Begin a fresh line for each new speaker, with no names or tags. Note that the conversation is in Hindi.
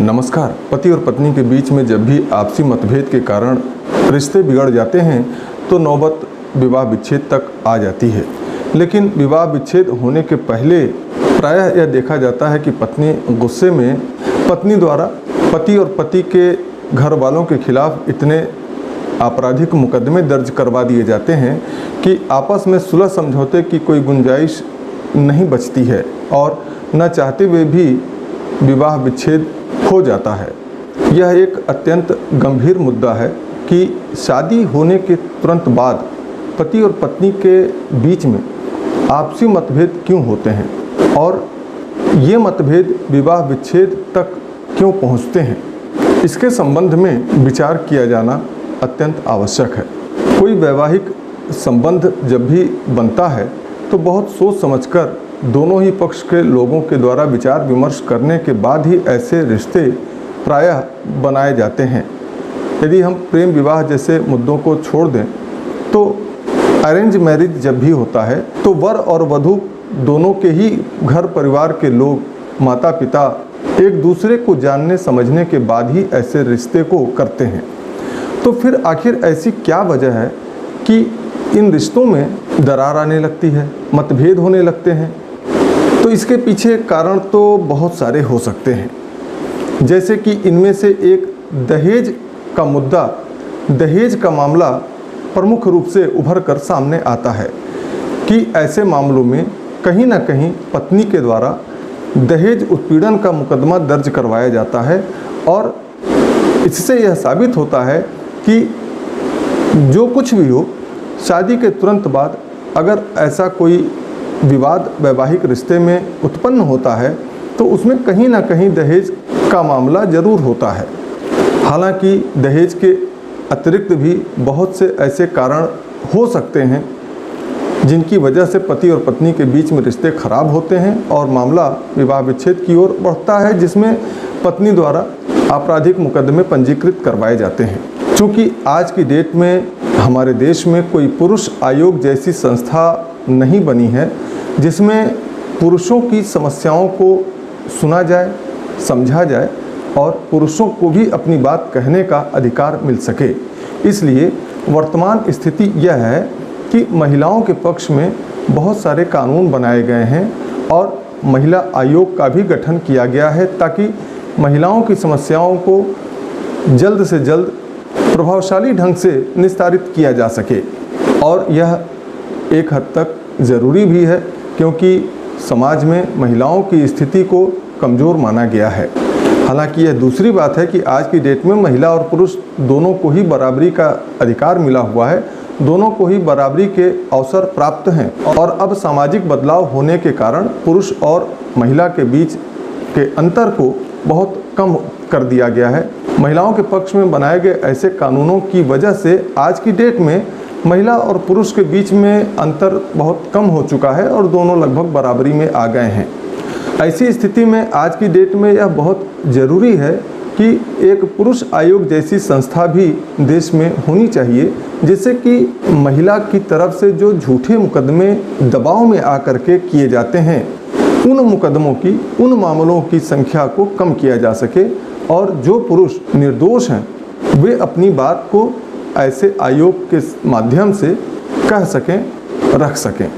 नमस्कार। पति और पत्नी के बीच में जब भी आपसी मतभेद के कारण रिश्ते बिगड़ जाते हैं तो नौबत विवाह विच्छेद तक आ जाती है। लेकिन विवाह विच्छेद होने के पहले प्रायः यह देखा जाता है कि पत्नी गुस्से में पत्नी द्वारा पति और पति के घर वालों के खिलाफ इतने आपराधिक मुकदमे दर्ज करवा दिए जाते हैं कि आपस में सुलह समझौते की कोई गुंजाइश नहीं बचती है और न चाहते हुए भी विवाह विच्छेद हो जाता है। यह एक अत्यंत गंभीर मुद्दा है कि शादी होने के तुरंत बाद पति और पत्नी के बीच में आपसी मतभेद क्यों होते हैं और ये मतभेद विवाह विच्छेद तक क्यों पहुंचते हैं, इसके संबंध में विचार किया जाना अत्यंत आवश्यक है। कोई वैवाहिक संबंध जब भी बनता है तो बहुत सोच समझकर दोनों ही पक्ष के लोगों के द्वारा विचार विमर्श करने के बाद ही ऐसे रिश्ते प्रायः बनाए जाते हैं। यदि हम प्रेम विवाह जैसे मुद्दों को छोड़ दें तो अरेंज मैरिज जब भी होता है तो वर और वधू दोनों के ही घर परिवार के लोग, माता पिता एक दूसरे को जानने समझने के बाद ही ऐसे रिश्ते को करते हैं। तो फिर आखिर ऐसी क्या वजह है कि इन रिश्तों में दरार आने लगती है, मतभेद होने लगते हैं? तो इसके पीछे कारण तो बहुत सारे हो सकते हैं। जैसे कि इनमें से एक दहेज का मुद्दा, दहेज का मामला प्रमुख रूप से उभर कर सामने आता है कि ऐसे मामलों में कहीं ना कहीं पत्नी के द्वारा दहेज उत्पीड़न का मुकदमा दर्ज करवाया जाता है और इससे यह साबित होता है कि जो कुछ भी हो, शादी के तुरंत बाद अगर ऐसा कोई विवाद वैवाहिक रिश्ते में उत्पन्न होता है तो उसमें कहीं ना कहीं दहेज का मामला जरूर होता है। हालांकि दहेज के अतिरिक्त भी बहुत से ऐसे कारण हो सकते हैं जिनकी वजह से पति और पत्नी के बीच में रिश्ते खराब होते हैं और मामला विवाह विच्छेद की ओर बढ़ता है, जिसमें पत्नी द्वारा आपराधिक मुकदमे पंजीकृत करवाए जाते हैं। चूँकि आज की डेट में हमारे देश में कोई पुरुष आयोग जैसी संस्था नहीं बनी है जिसमें पुरुषों की समस्याओं को सुना जाए, समझा जाए और पुरुषों को भी अपनी बात कहने का अधिकार मिल सके। इसलिए वर्तमान स्थिति यह है कि महिलाओं के पक्ष में बहुत सारे कानून बनाए गए हैं और महिला आयोग का भी गठन किया गया है ताकि महिलाओं की समस्याओं को जल्द से जल्द प्रभावशाली ढंग से निस्तारित किया जा सके। और यह एक हद तक ज़रूरी भी है क्योंकि समाज में महिलाओं की स्थिति को कमज़ोर माना गया है। हालांकि यह दूसरी बात है कि आज की डेट में महिला और पुरुष दोनों को ही बराबरी का अधिकार मिला हुआ है, दोनों को ही बराबरी के अवसर प्राप्त हैं और अब सामाजिक बदलाव होने के कारण पुरुष और महिला के बीच के अंतर को बहुत कम कर दिया गया है। महिलाओं के पक्ष में बनाए गए ऐसे कानूनों की वजह से आज की डेट में महिला और पुरुष के बीच में अंतर बहुत कम हो चुका है और दोनों लगभग बराबरी में आ गए हैं। ऐसी स्थिति में आज की डेट में यह बहुत ज़रूरी है कि एक पुरुष आयोग जैसी संस्था भी देश में होनी चाहिए, जिससे कि महिला की तरफ से जो झूठे मुकदमे दबाव में आकर के किए जाते हैं, उन मुकदमों की, उन मामलों की संख्या को कम किया जा सके और जो पुरुष निर्दोष हैं वे अपनी बात को ऐसे आयोग के माध्यम से कह सकें, रख सकें।